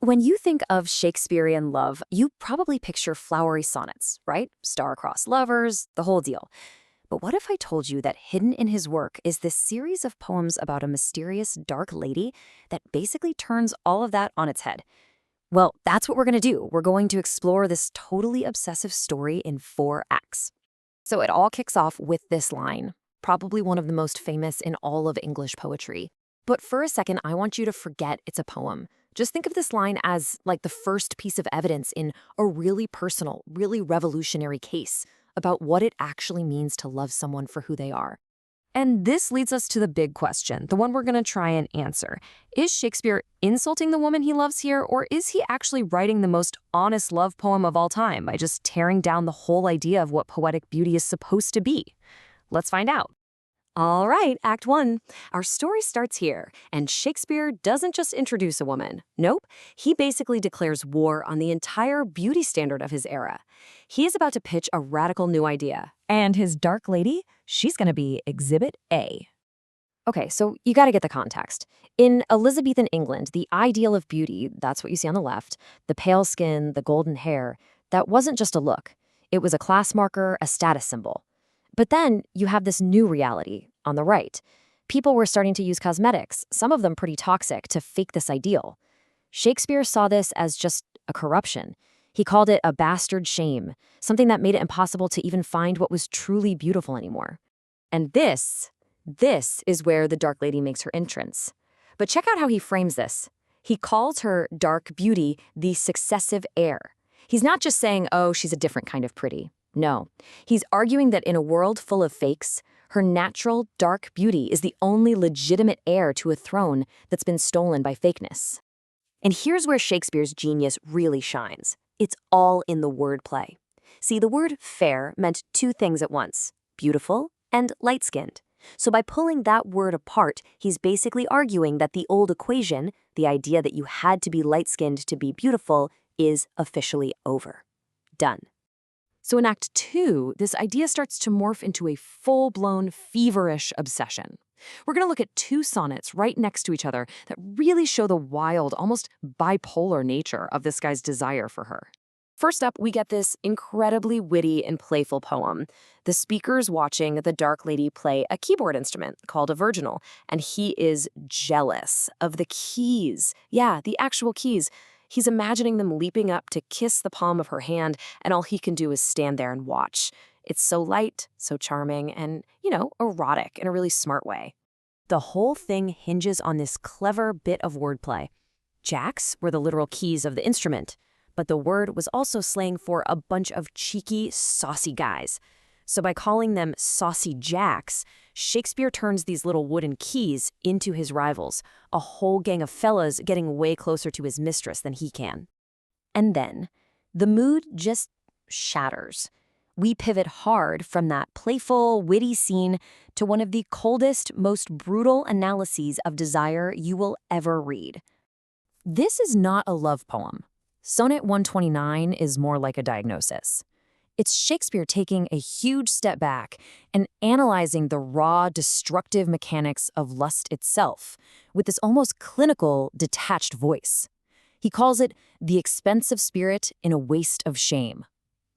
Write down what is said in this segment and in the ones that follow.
When you think of Shakespearean love, you probably picture flowery sonnets, right? Star-crossed lovers, the whole deal. But what if I told you that hidden in his work is this series of poems about a mysterious dark lady that basically turns all of that on its head? Well, that's what we're going to do. We're going to explore this totally obsessive story in 4 acts. So it all kicks off with this line, probably one of the most famous in all of English poetry. But for a second, I want you to forget it's a poem. Just think of this line as like the first piece of evidence in a really personal, really revolutionary case about what it actually means to love someone for who they are. And this leads us to the big question, the one we're going to try and answer. Is Shakespeare insulting the woman he loves here, or is he actually writing the most honest love poem of all time by just tearing down the whole idea of what poetic beauty is supposed to be? Let's find out. All right, Act 1. Our story starts here, and Shakespeare doesn't just introduce a woman. Nope, he basically declares war on the entire beauty standard of his era. He is about to pitch a radical new idea. And his dark lady, she's going to be Exhibit A. Okay, so you got to get the context. In Elizabethan England, the ideal of beauty, that's what you see on the left, the pale skin, the golden hair, that wasn't just a look. It was a class marker, a status symbol. But then you have this new reality on the right. People were starting to use cosmetics, some of them pretty toxic, to fake this ideal. Shakespeare saw this as just a corruption. He called it a bastard shame, something that made it impossible to even find what was truly beautiful anymore. And this is where the Dark Lady makes her entrance. But check out how he frames this. He calls her dark beauty the successive heir. He's not just saying, oh, she's a different kind of pretty. No, he's arguing that in a world full of fakes, her natural, dark beauty is the only legitimate heir to a throne that's been stolen by fakeness. And here's where Shakespeare's genius really shines. It's all in the wordplay. See, the word fair meant two things at once, beautiful and light-skinned. So by pulling that word apart, he's basically arguing that the old equation, the idea that you had to be light-skinned to be beautiful, is officially over. Done. So in Act 2, this idea starts to morph into a full-blown, feverish obsession. We're going to look at 2 sonnets right next to each other that really show the wild, almost bipolar nature of this guy's desire for her. First up, we get this incredibly witty and playful poem. The speaker's watching the dark lady play a keyboard instrument called a virginal, and he is jealous of the keys. Yeah, the actual keys. He's imagining them leaping up to kiss the palm of her hand, and all he can do is stand there and watch. It's so light, so charming, and, erotic in a really smart way. The whole thing hinges on this clever bit of wordplay. Jacks were the literal keys of the instrument, but the word was also slang for a bunch of cheeky, saucy guys. So by calling them saucy jacks, Shakespeare turns these little wooden keys into his rivals, a whole gang of fellas getting way closer to his mistress than he can. And then, the mood just shatters. We pivot hard from that playful, witty scene to one of the coldest, most brutal analyses of desire you will ever read. This is not a love poem. Sonnet 129 is more like a diagnosis. It's Shakespeare taking a huge step back and analyzing the raw, destructive mechanics of lust itself with this almost clinical, detached voice. He calls it the expense of spirit in a waste of shame.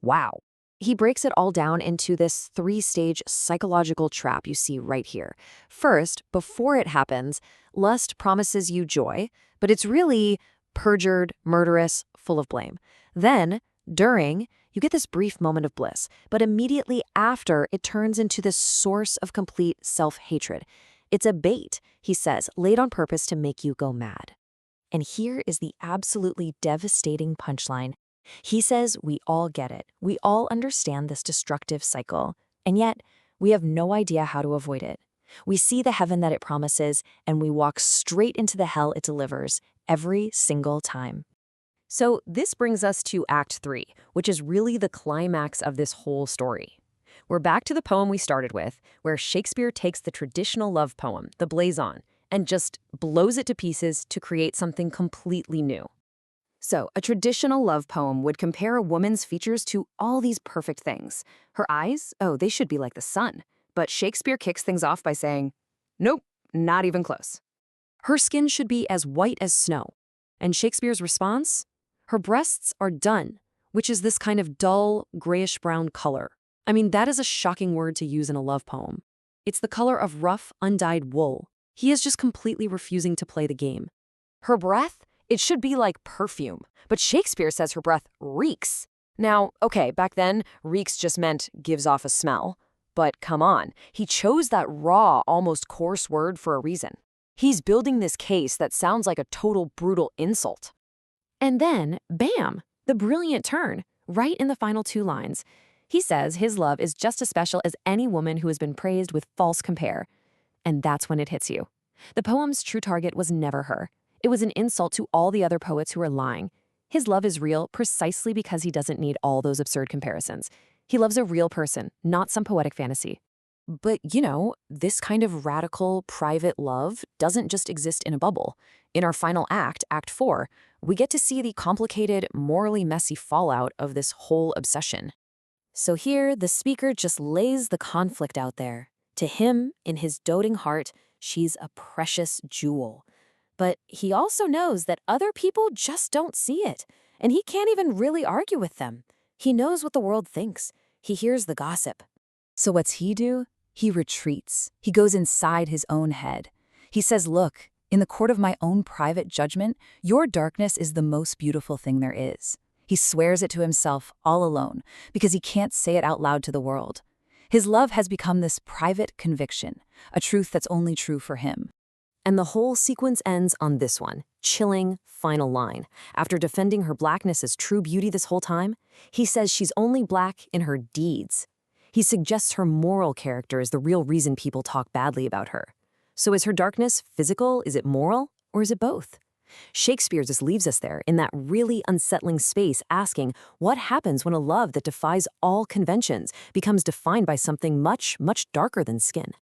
Wow. He breaks it all down into this 3-stage psychological trap you see right here. First, before it happens, lust promises you joy, but it's really perjured, murderous, full of blame. Then, during, you get this brief moment of bliss, but immediately after, it turns into this source of complete self-hatred. It's a bait, he says, laid on purpose to make you go mad. And here is the absolutely devastating punchline. He says we all get it. We all understand this destructive cycle, and yet we have no idea how to avoid it. We see the heaven that it promises, and we walk straight into the hell it delivers every single time. So this brings us to Act 3, which is really the climax of this whole story. We're back to the poem we started with, where Shakespeare takes the traditional love poem, the Blazon, and just blows it to pieces to create something completely new. So, a traditional love poem would compare a woman's features to all these perfect things. Her eyes, oh, they should be like the sun. But Shakespeare kicks things off by saying, nope, not even close. Her skin should be as white as snow. And Shakespeare's response? Her breasts are done, which is this kind of dull, grayish-brown color. I mean, that is a shocking word to use in a love poem. It's the color of rough, undyed wool. He is just completely refusing to play the game. Her breath? It should be like perfume, but Shakespeare says her breath reeks. Now, okay, back then, reeks just meant gives off a smell. But come on, he chose that raw, almost coarse word for a reason. He's building this case that sounds like a total brutal insult. And then, bam, the brilliant turn, right in the final 2 lines. He says his love is just as special as any woman who has been praised with false compare. And that's when it hits you. The poem's true target was never her. It was an insult to all the other poets who are lying. His love is real precisely because he doesn't need all those absurd comparisons. He loves a real person, not some poetic fantasy. But, this kind of radical, private love doesn't just exist in a bubble. In our final act, Act 4, we get to see the complicated, morally messy fallout of this whole obsession. So here, the speaker just lays the conflict out there. To him, in his doting heart, she's a precious jewel. But he also knows that other people just don't see it, and he can't even really argue with them. He knows what the world thinks. He hears the gossip. So what's he do? He retreats. He goes inside his own head. He says, look, in the court of my own private judgment, your darkness is the most beautiful thing there is. He swears it to himself all alone because he can't say it out loud to the world. His love has become this private conviction, a truth that's only true for him. And the whole sequence ends on this one, chilling final line. After defending her blackness as true beauty this whole time, he says she's only black in her deeds. He suggests her moral character is the real reason people talk badly about her. So is her darkness physical, is it moral, or is it both? Shakespeare just leaves us there in that really unsettling space asking what happens when a love that defies all conventions becomes defined by something much, much darker than skin.